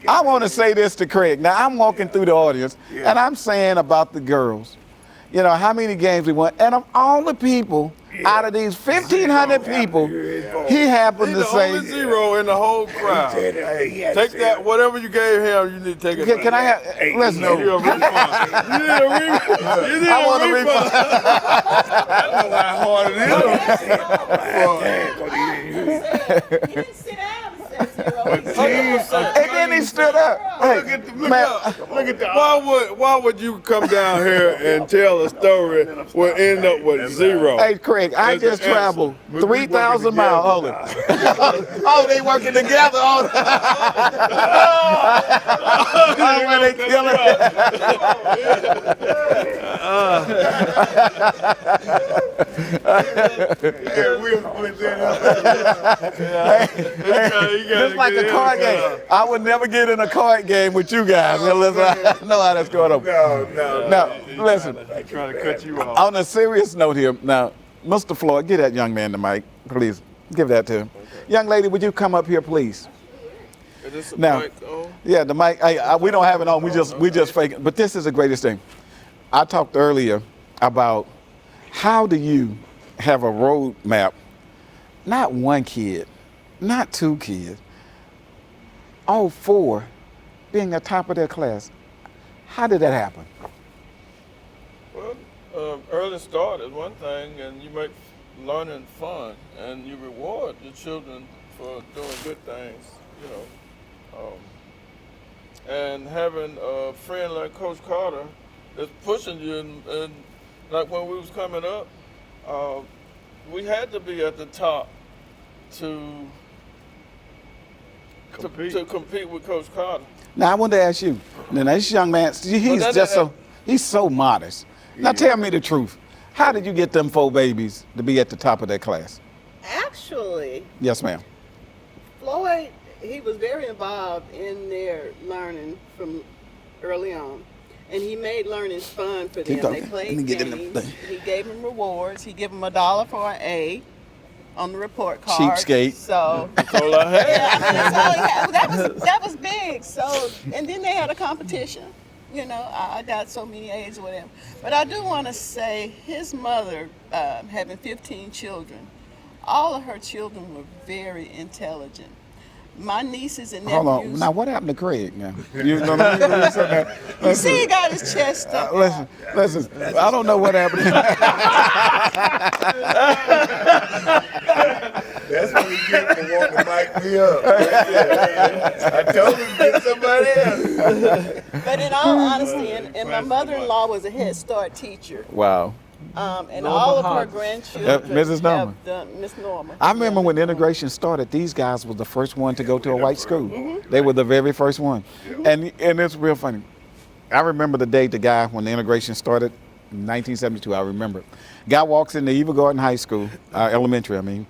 I want to say this to Craig. Now, I'm walking through the audience, and I'm saying about the girls. You know, how many games we won. And of all the people, out of these 1,500 people, he happened to say. He's the only zero in the whole crowd. Take that, whatever you gave him, you need to take it back. Can I have, listen. You need a refund. You need a refund. I know how hard it is. He didn't sit down and say zero. And then he stood up. Hey, Look at that. Why would you come down here and tell a story will end up with zero? Hey, Craig, I just traveled 3,000 miles. Hold it. Oh, they working together. Oh, when they kill it. It's like a card game. I would never get in a card game with you guys. Unless I know how that's going on. No, listen. I'm trying to cut you off. On a serious note here, now, Mr. Floyd, get that young man the mic, please. Give that to him. Okay. Young lady, would you come up here, please? Is this a Now, mic on? yeah, the mic. We don't have it on. We just fake it. But this is the greatest thing. I talked earlier about how do you have a road map? Not one kid, not two kids, all four being the top of their class. How did that happen? Well, early start is one thing, and you make learning fun, and you reward your children for doing good things, you know. And having a friend like Coach Carter that's pushing you, and like when we was coming up, we had to be at the top to compete with Coach Carter. Now I want to ask you. Now this young man, he's so modest. Now tell me the truth. How did you get them four babies to be at the top of their class? Actually, Yes, ma'am. Floyd, he was very involved in their learning from early on. And he made learning fun for them. Keep talking. They played Let me get in the games. thing. He gave them rewards. He gave them $1 for an A on the report card. Cheapskate. So That's all I had. yeah, I mean, that's all he had. That was big. So, and then they had a competition. You know, I got so many A's with him. But I do want to say his mother, having 15 children, all of her children were very intelligent. My nieces and nephews. Hold on. Now what happened to Craig now? You know what I mean? You see, he got his chest up. Listen. I don't know what happened. That's what he get for wanting to mic me up. I told him to get somebody else. But in all honesty, and my mother-in-law was a Head Start teacher. Wow. And all of her grandchildren Mrs. Norman. have done, Miss Norman. I remember when integration started, these guys were the first one to go to a white school. They were the very first one. And it's real funny. I remember the day the guy, when the integration started, in 1972, I remember it. Guy walks into Eva Garden High School, elementary,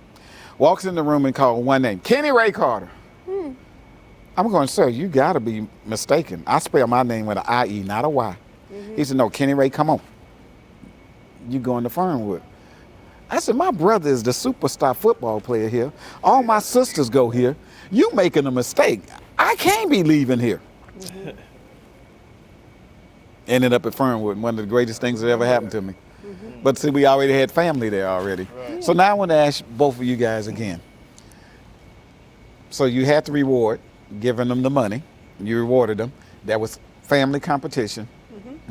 walks in the room and called one name, Kenny Ray Carter. I'm going, sir, you gotta be mistaken. I spell my name with an I-E, not a Y. He said, no, Kenny Ray, come on. You going to Fernwood. I said, my brother is the superstar football player here. All my sisters go here. You making a mistake. I can't be leaving here. Ended up at Fernwood, one of the greatest things that ever happened to me. But see, we already had family there already. Right. So now I want to ask both of you guys again. So you had the reward, giving them the money. You rewarded them. That was family competition.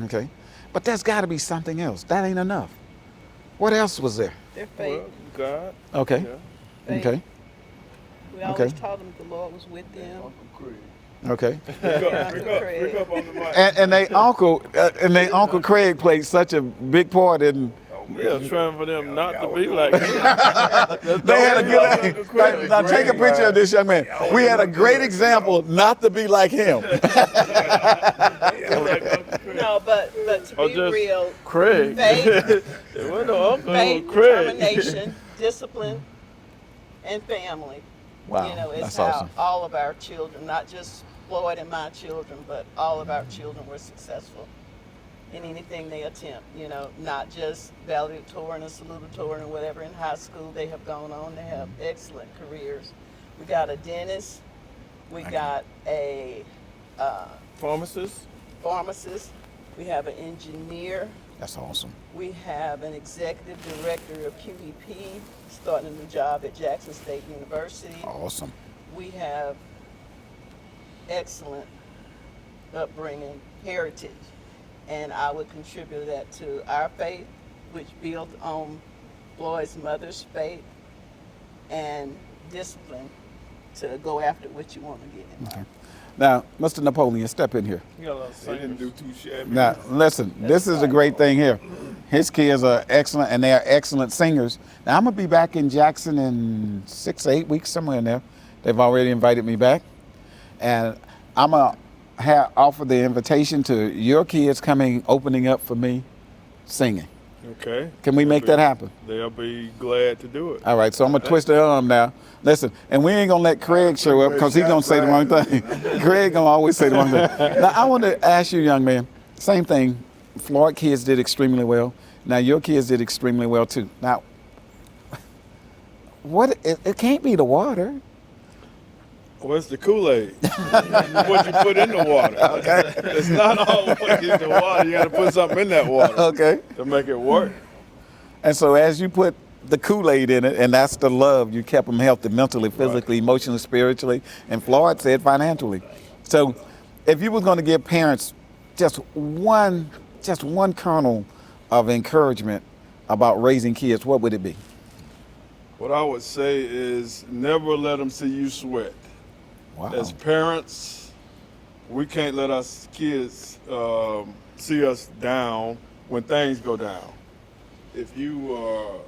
Okay. But there's got to be something else. That ain't enough. What else was there? Their faith. Well, God. Okay. Yeah. Faith. Okay. We always taught them the Lord was with them. Okay. Pick up on the mic. And they uncle Craig played such a big part in. Yeah, trying for them not to be like him. They had a good. Now take a picture of this young man. We had a great example not to be like him. No, but to be real, Craig. faith, It wasn't no uncle, it faith, was Craig. determination, discipline, and family. Wow, You know, it's that's how awesome. all of our children, not just Floyd and my children, but all of our children were successful in anything they attempt. You know, not just valedictorian or salutatorian or whatever. In high school, they have gone on to have excellent careers. We got a dentist. We got a Pharmacist. pharmacist. We have an engineer. That's awesome. We have an executive director of QEP starting a new job at Jackson State University. Awesome. We have excellent upbringing, heritage, and I would contribute that to our faith, which built on Floyd's mother's faith and discipline to go after what you want to get in life. Okay. Now, Mr. Napoleon, step in here. You got a lot of They didn't singers. do too shabby. Now, listen, this is a great thing here. His kids are excellent, and they are excellent singers. Now, I'm going to be back in Jackson in 6 or 8 weeks, somewhere in there. They've already invited me back. And I'm going to offer the invitation to your kids opening up for me, singing. Okay. Can we make that happen? They'll be glad to do it. All right, so I'm going to twist their arm now. Listen, and we ain't going to let Craig show up because he's going to say the wrong thing. Craig going to always say the wrong thing. Now, I want to ask you, young man, same thing. Floyd kids did extremely well. Now, your kids did extremely well, too. Now, it can't be the water. What's the Kool-Aid? What you put in the water. Okay. It's not all what you the water. You got to put something in that water Okay. to make it work. And so as you put the Kool-Aid in it, and that's the love, you kept them healthy mentally, physically, emotionally, spiritually, and Floyd said financially. So if you was going to give parents just one kernel of encouragement about raising kids, what would it be? What I would say is never let them see you sweat. Wow. As parents, we can't let us kids see us down when things go down. If you are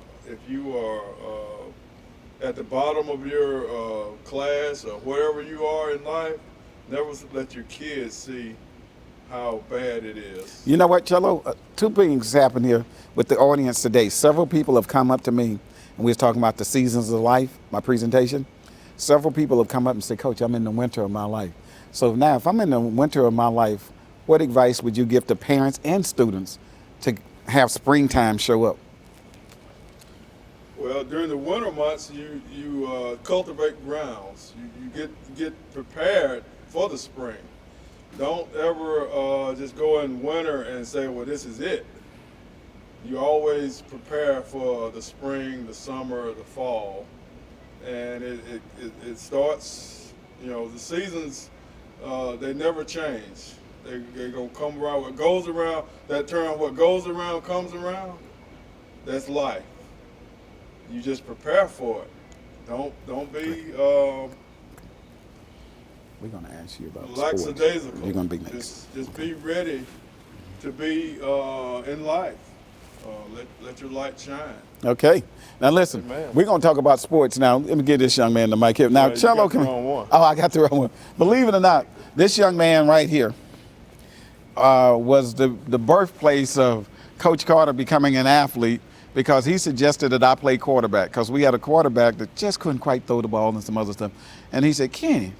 at the bottom of your class or wherever you are in life, never let your kids see how bad it is. You know what, Cello? Two things happened here with the audience today. Several people have come up to me, and we was talking about the seasons of life, my presentation. Several people have come up and said, Coach, I'm in the winter of my life. So now, if I'm in the winter of my life, what advice would you give to parents and students to have springtime show up? Well, during the winter months, you cultivate grounds. You get prepared for the spring. Don't ever just go in winter and say, well, this is it. You always prepare for the spring, the summer, the fall. And it starts, the seasons, they never change. They're going to come around. What goes around, that term, what goes around comes around, that's life. You just prepare for it. Don't be We're going to ask you about sports. lackadaisical. You're going to be next. Just be ready to be in life. Let your light shine. Okay. Now listen, Amen. we're going to talk about sports now. Let me give this young man the mic here. Now, you Cello, got the come wrong one. Oh, I got the wrong one. Believe it or not, this young man right here was the birthplace of Coach Carter becoming an athlete because he suggested that I play quarterback because we had a quarterback that just couldn't quite throw the ball and some other stuff. And he said, Kenny,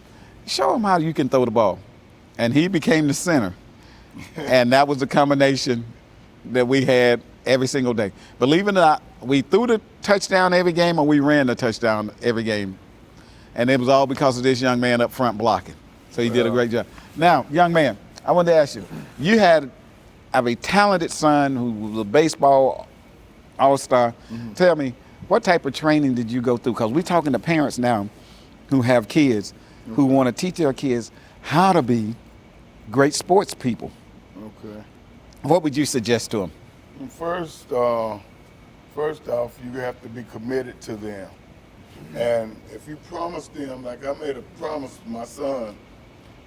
show him how you can throw the ball. And he became the center. And that was the combination that we had every single day. Believe it or not, we threw the touchdown every game or we ran the touchdown every game. And it was all because of this young man up front blocking. So he did a great job. Now, young man, I wanted to ask you, you have a talented son who was a baseball all-star. Mm-hmm. Tell me, what type of training did you go through? Because we're talking to parents now who have kids who want to teach their kids how to be great sports people. Okay. What would you suggest to them? First off, you have to be committed to them. And if you promise them, like I made a promise to my son,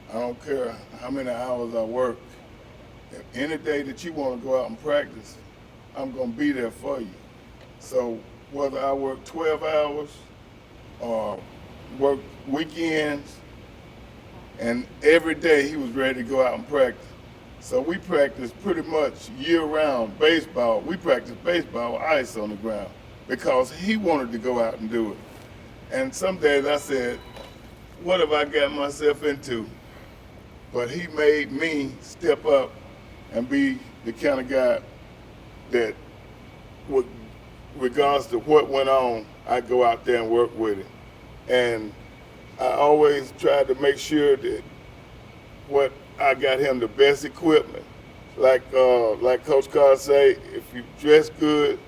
I don't care how many hours I work, if any day that you want to go out and practice, I'm going to be there for you. So whether I work 12 hours or work weekends, and every day he was ready to go out and practice. So we practice pretty much year-round baseball. We practice baseball with ice on the ground because he wanted to go out and do it. And some days I said, what have I got myself into? But he made me step up and be the kind of guy that, regardless to what went on, I'd go out there and work with him. And I always tried to make sure that what I got him the best equipment. Like Coach Carr say, if you dress good,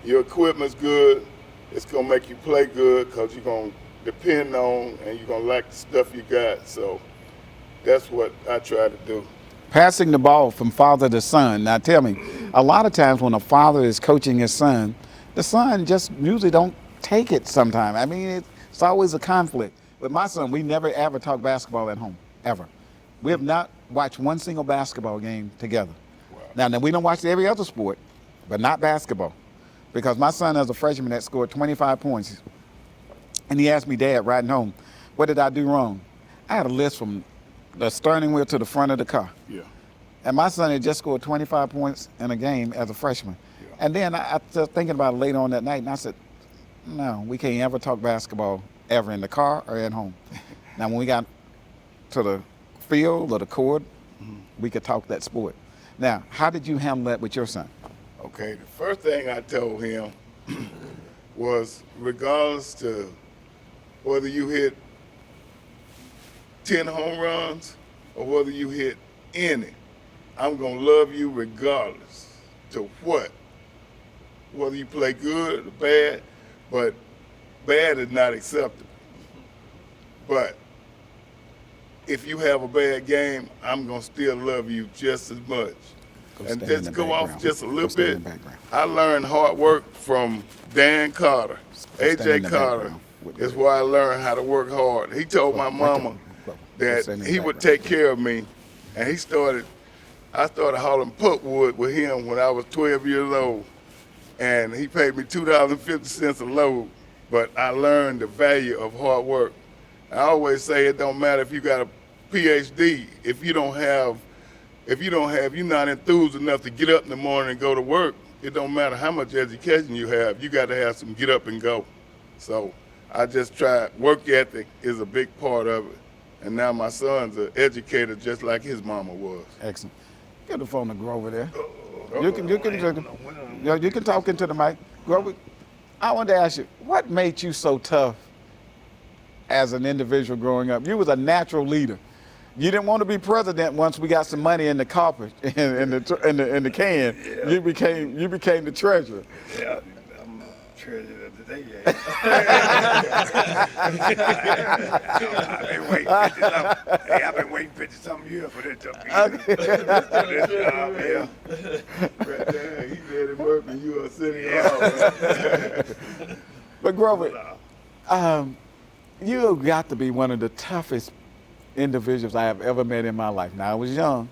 your equipment's good, it's gonna make you play good because you're gonna depend on and you're gonna like the stuff you got. So that's what I try to do. Passing the ball from father to son. Now tell me, a lot of times when a father is coaching his son, the son just usually don't take it sometimes. I mean, it's always a conflict. With my son, we never ever talk basketball at home, ever. We have not watched one single basketball game together. Wow. Now we don't watch every other sport, but not basketball. Because my son as a freshman that scored 25 points, and he asked me, Dad, riding home, what did I do wrong? I had a list from the steering wheel to the front of the car. Yeah. And my son had just scored 25 points in a game as a freshman. Yeah. And then I was thinking about it later on that night, and I said, no, we can't ever talk basketball ever in the car or at home. Now, when we got to the field or the court, we could talk that sport. Now, how did you handle that with your son? Okay, the first thing I told him was, regardless to whether you hit 10 home runs or whether you hit any, I'm gonna love you regardless to what. Whether you play good or bad, but bad is not acceptable. But if you have a bad game, I'm gonna still love you just as much. And just go off just a little bit. I learned hard work from Dan Carter. A.J. Carter is where I learned how to work hard. He told my mama that he would take care of me, and I started hauling putwood with him when I was 12 years old, and he paid me $2.50 a load, but I learned the value of hard work. I always say it don't matter if you got a PhD, if you're not enthused enough to get up in the morning and go to work, it don't matter how much education you have, you got to have some get up and go. So I just try, work ethic is a big part of it. And now my son's an educator just like his mama was. Excellent. Get the phone to Grover there. You can talk into the mic. Grover, I wanted to ask you, what made you so tough as an individual growing up? You was a natural leader. You didn't want to be president once we got some money in the carpet in the can. Yeah. You became the treasurer. Yeah, I'm treasurer of the day. I've been waiting 50-something years for this job. Yeah. Right there, he ready to work and you are sitting around. But Grover, you have got to be one of the toughest individuals I have ever met in my life. Now, I was young,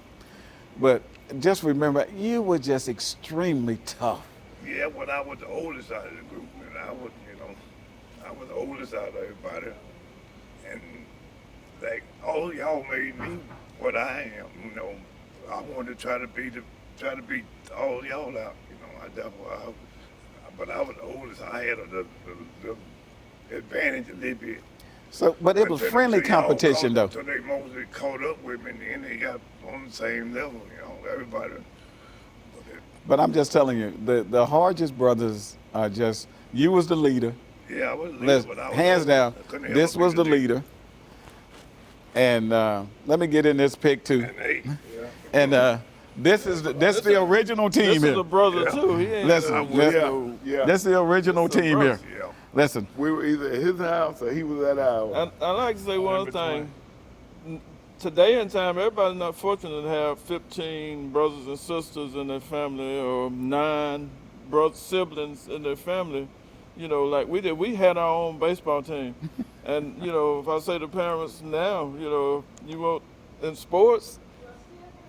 but just remember, you were just extremely tough. Yeah, when I was the oldest out of the group, and I was the oldest out of everybody, and like all y'all made me what I am. I wanted to try to beat all y'all out. But I was the oldest. I had the advantage a little bit. So, but it was friendly competition, though. So they mostly caught up with me, and then they got on the same level, everybody. But I'm just telling you, the Hodges brothers are just, you was the leader. Yeah, I was the leader. But I was hands down, this was the leader. And let me get in this pick, too. And this is the original team here. This is the brother, too. This is the original team here. Listen. We were either at his house or he was at ours. I like to say one thing. Today in time, everybody's not fortunate to have 15 brothers and sisters in their family or 9 siblings in their family. Like we did. We had our own baseball team. And, if I say to parents now, you want in sports,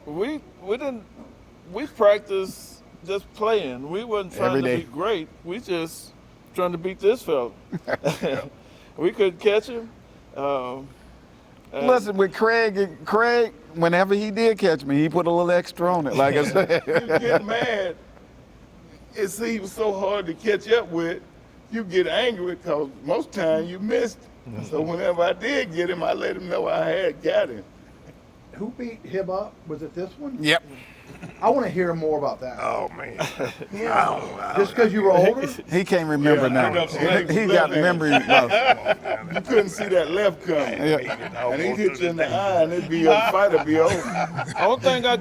we practiced just playing. We wasn't trying to be great. We just trying to beat this fella. We couldn't catch him. Listen, with Craig, whenever he did catch me, he put a little extra on it, like I said. You get mad. It seems so hard to catch up with. You get angry because most times you missed. So whenever I did get him, I let him know I had got him. Who beat him up? Was it this one? Yep. I want to hear more about that. Oh man. Just because you were older? He can't remember now. He got memory loss. You couldn't see that left coming. Yeah. And he hit you in the eye, and it'd be a fight would be over. Only thing I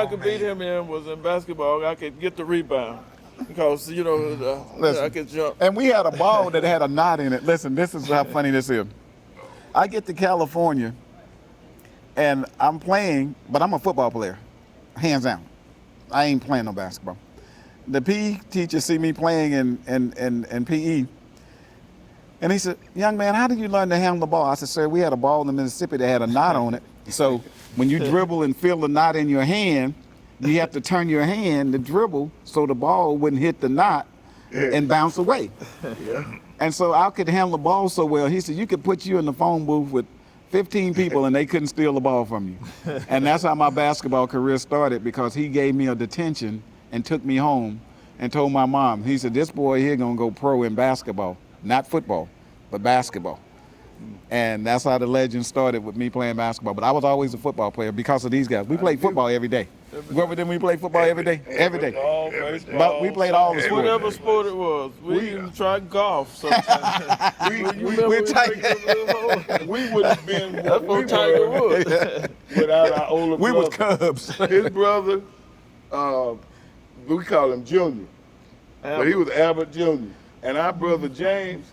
could beat him in was in basketball. I could get the rebound because I could jump. And we had a ball that had a knot in it. Listen, this is how funny this is. I get to California, and I'm playing, but I'm a football player, hands down. I ain't playing no basketball. The PE teacher see me playing in PE, and he said, "Young man, how did you learn to handle the ball?" I said, "Sir, we had a ball in Mississippi that had a knot on it. So when you dribble and feel the knot in your hand, you have to turn your hand to dribble so the ball wouldn't hit the knot and bounce away." And so I could handle the ball so well. He said, "You could put you in the phone booth with 15 people and they couldn't steal the ball from you." And that's how my basketball career started, because he gave me a detention and took me home and told my mom. He said, "This boy here gonna go pro in basketball, not football, but basketball." And that's how the legend started with me playing basketball. But I was always a football player because of these guys. We played football every day. Remember then we played football every day? Every day. Ball, baseball, But we played all the sports. whatever sport it was. We even tried golf sometimes. We would have been That's what we what Tiger were Woods. without our older We was brother. Cubs. His brother, we call him Junior, but he was Albert Junior. And our brother James,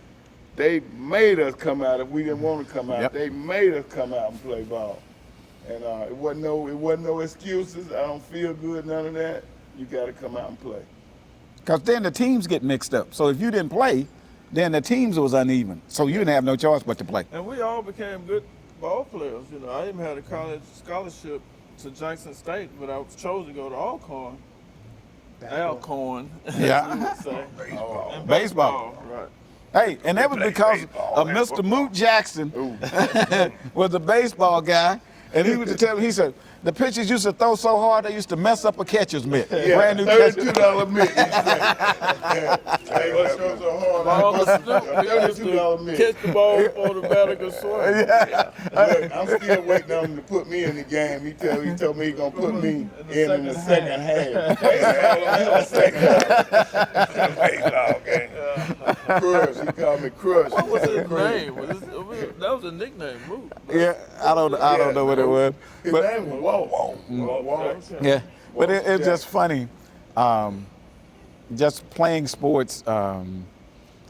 they made us come out if we didn't want to come out. Yep. They made us come out and play ball. And it wasn't no excuses. I don't feel good, none of that. You got to come out and play. Because then the teams get mixed up. So if you didn't play, then the teams was uneven. So you didn't have no choice but to play. And we all became good ball players. I even had a college scholarship to Jackson State, but I was chosen to go to Alcorn. Alcorn, Yeah. you would say. And Baseball. Right. Hey, and that was because of Mr. Moot Jackson was a baseball guy. And he was to tell me, he said, the pitchers used to throw so hard they used to mess up a catcher's mitt. Yeah, Brand new catcher's $32 mitt. Hey, let's go so hard. Ball was $32 mitt. catch the ball before the batter could swing. Look, I'm still waiting on him to put me in the game. He told me he's gonna put me in the second half. Baseball game. Crush. He called me Crush. What was his name? That was a nickname, Moot. Yeah, I don't know what it was. His But name was Whoa. yeah, but it's just funny. Just playing sports. I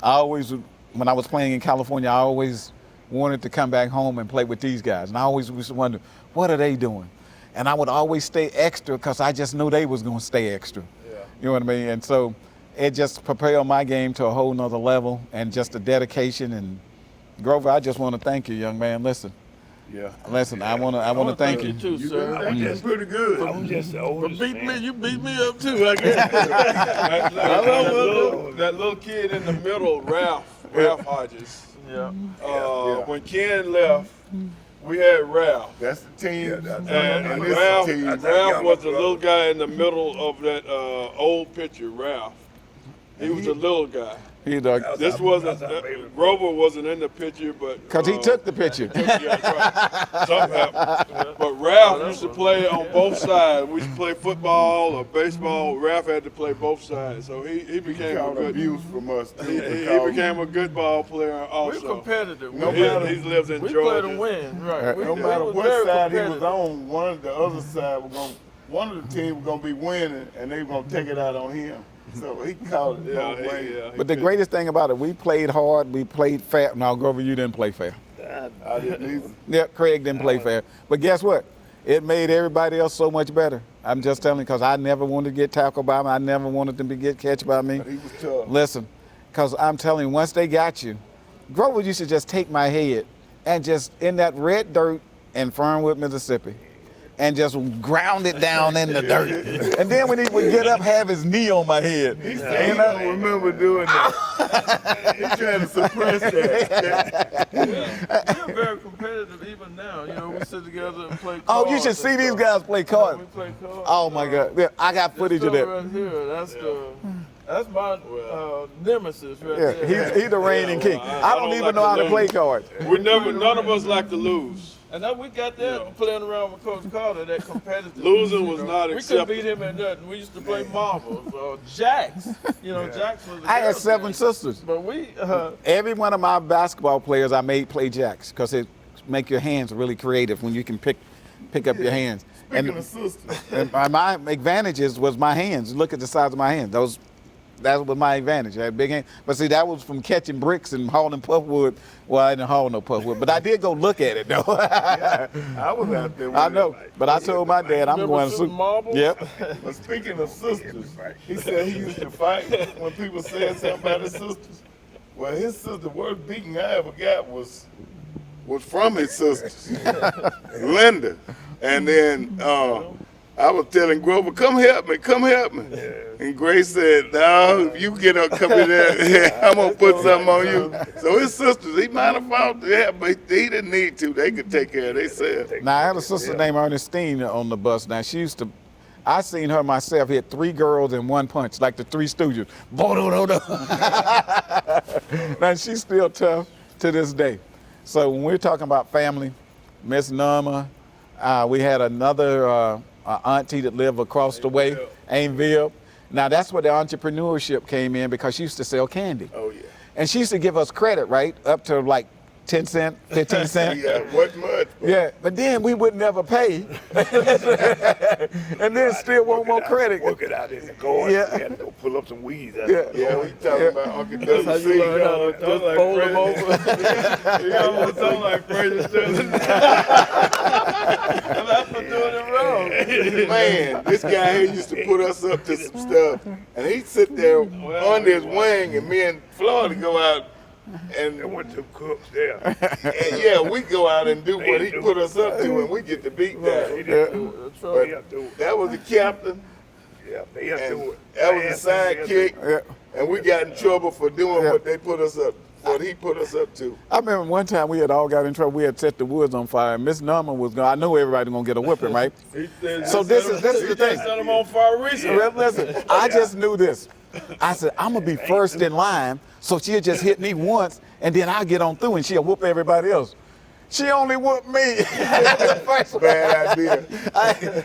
always, when I was playing in California, I always wanted to come back home and play with these guys. And I always used to wonder, what are they doing? And I would always stay extra because I just knew they was going to stay extra. Yeah. You know what I mean? And so it just propelled my game to a whole nother level, and just the dedication. And Grover, I just want to thank you, young man. Listen, I want to thank you. too, sir. I'm getting pretty good. I'm just the oldest man. You beat me up too, I guess. That little kid in the middle, Ralph Hodges. Yeah. When Ken left, we had Ralph. That's the team. And this Ralph, team. Ralph was the little guy in the middle of that old picture, Ralph. He was the little guy. This wasn't, Grover wasn't in the picture, but. Because he took the picture. Right. Something happened. But Ralph used to play on both sides. We used to play football or baseball. Ralph had to play both sides. So he became a good. Abuse from us too. He became a good ball player also. We're competitive. No He lives in we Georgia. play to win, right? No We matter was what very side he competitive. was on, one of the teams was gonna be winning, and they were gonna take it out on him. So he called it both ways. But the greatest thing about it, we played hard, we played fair. Now, Grover, you didn't play fair. I didn't either. Yeah, Craig didn't play fair. But guess what? It made everybody else so much better. I'm just telling you, because I never wanted to get tackled by me. I never wanted them to get catched by me. He was tough. Listen, because I'm telling you, once they got you, Grover used to just take my head and just in that red dirt in Fernwood, Mississippi, and just ground it down in the dirt. And then when he would get up, have his knee on my head. He don't remember doing that. He's trying to suppress that. We're very competitive even now. We sit together and play cards. Oh, you should see these guys play cards. We play cards. Oh my God. Yeah, I got footage of that. Right here, that's my nemesis right Yeah, there. he's the reigning king. I don't even know how to play cards. None of us like to lose. And then we got that playing around with Coach Carter, that competitive. Losing was not We couldn't acceptable. beat him at nothing. We used to play marbles or jacks. Jacks was the I had girls' 7 game. sisters. But we, Every one of my basketball players I made play jacks because it make your hands really creative when you can pick up your hands. Speaking of sisters, And my advantages was my hands. Look at the size of my hands. That was my advantage. I had big hands. But see, that was from catching bricks and hauling puffwood. Well, I didn't haul no puffwood, but I did go look at it though. I was out there with I know, it. but I told my dad I'm remember going to shooting marbles? Yep. But speaking of sisters, he said he used to fight when people said something about his sisters. Well, his sister, the worst beating I ever got was from his sisters, Linda. And then I was telling Grover, come help me. And Grace said, no, if you get up, come in there, I'm going to put something on you. So his sisters, he might have fought, but he didn't need to. They could take care of themselves. Now I had a sister named Ernestine on the bus. Now I seen her myself hit 3 girls in one punch, like the Three Stooges. Now she's still tough to this day. So when we're talking about family, Miss Norma, we had another auntie that lived across the way, Ainville. Now that's where the entrepreneurship came in because she used to sell candy. Oh, yeah. And she used to give us credit, right? Up to like 10 cents, 15 cents. Yeah, what much? Yeah, but then we would never pay. And then still want more credit. Work it out in the garden. Yeah. Yeah. Go pull up some weeds. Yeah. Yeah, we talking about Uncle that's how you W.C. learn how to just fold them over. You almost sound like Fraser Stilton. That's for doing it wrong. Man, this guy here used to put us up to some stuff, and he'd sit there under his wing, and me and Florida go out, There and were 2 cooks there. yeah, we go out and do what he put us up to, and we get the beat down. They didn't do it. But They have to do it. that was the captain, Yeah, they have to do and it. that was the sidekick, and we got in trouble for doing what they put us up, what he put us up to. I remember one time we had all got in trouble. We had set the woods on fire, and Miss Norman was going. I know everybody gonna get a whipping, right? So this is the thing. Set them on fire recently. Well, listen, I just knew this. I said I'm gonna be first in line, so she'll just hit me once, and then I'll get on through, and she'll whoop everybody else. She only whooped me. Bad idea.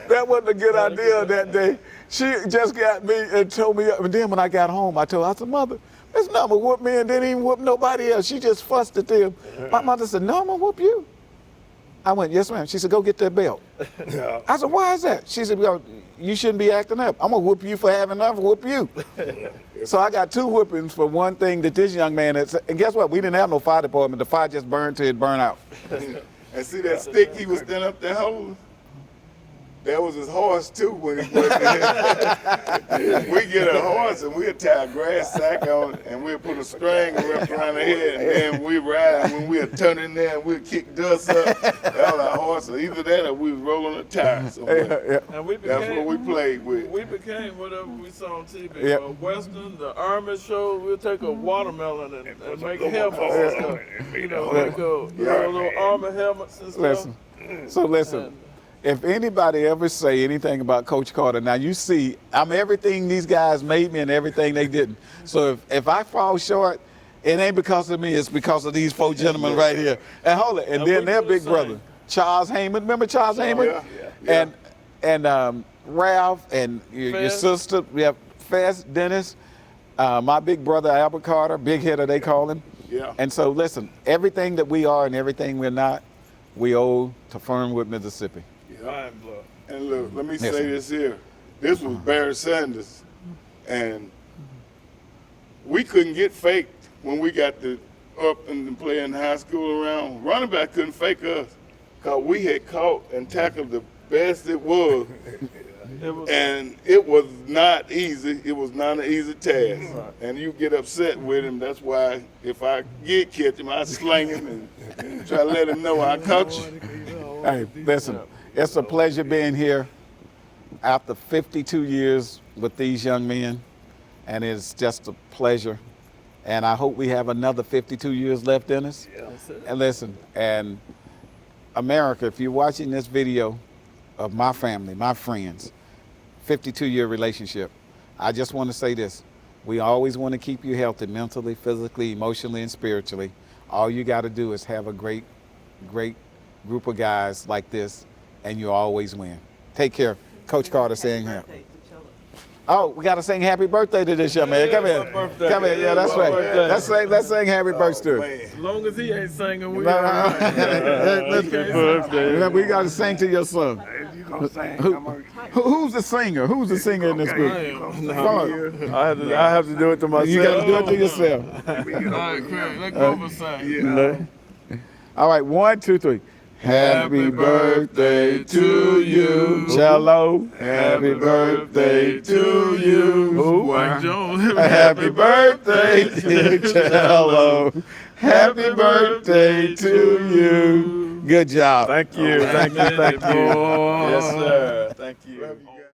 That wasn't a good idea that day. She just got me and told me, and then when I got home, I told her, I said, Mother, Miss Norma whooped me and didn't even whoop nobody else. She just fussed at them. My mother said, Norma whoop you? I went, yes, ma'am. She said, go get that belt. I said, why is that? She said, because you shouldn't be acting up. I'm going to whoop you for having enough, whoop you. So I got 2 whoopings for one thing that this young man had said. And guess what? We didn't have no fire department. The fire just burned till it burned out. And see that stick he was standing up there holding? That was his horse too when he went there. We get a horse and we'll tie a grass sack on it and we'll put a string wrapped around the head and then we ride and when we'll turn in there and we'll kick dust up. That was our horse. So either that or we was rolling a tire somewhere. And we That's what we played with. We became whatever we saw on TV. Yep. Western, the Army show, we'll take a watermelon and make some helmets football and on stuff. it and make You the know, whole- like little army helmets and stuff. Listen, if anybody ever say anything about Coach Carter, now you see, I'm everything these guys made me and everything they didn't. So if I fall short, it ain't because of me, it's because of these 4 gentlemen right here. And hold it, and And then we their do the big brother, same. Charles Heyman. Remember Charles Heyman? Yeah. And Ralph and your Fez. sister, we have Fez, Dennis, my big brother Albert Carter, big hitter they call him. Yeah. And so listen, everything that we are and everything we're not, we owe to Fernwood, Mississippi. Mind blow. And look, let me Yes, say sir. this here. This was Barry Sanders. And we couldn't get faked when we got up and playing high school around. Running back couldn't fake us because we had caught and tackled the best it was. And it was not easy. It was not an easy task. And you get upset with him. That's why if I did catch him, I slang him and try to let him know I caught you. Hey, listen, it's a pleasure being here after 52 years with these young men, and it's just a pleasure. And I hope we have another 52 years left in us. And listen, and America, if you're watching this video of my family, my friends, 52-year relationship, I just want to say this. We always want to keep you healthy mentally, physically, emotionally, and spiritually. All you got to do is have a great group of guys like this, and you always win. Take care. Coach Carter saying here. Oh, we got to sing happy birthday to this young man. Come here. Come here. Yeah, that's right. Let's sing happy birthday. As long as he ain't singing, we We got to sing to your son. If you gonna sing, Who's the singer? Who's the singer in this group? I have to do it to myself. You got to do it to yourself. All right, Craig, let Grover sing. All right, 1, 2, 3. Happy birthday to you, Cello. Happy birthday to you. White Jones. Happy birthday to Cello. Happy birthday to you. Good job. Thank you. Thank you. Thank you. Yes, sir. Thank you.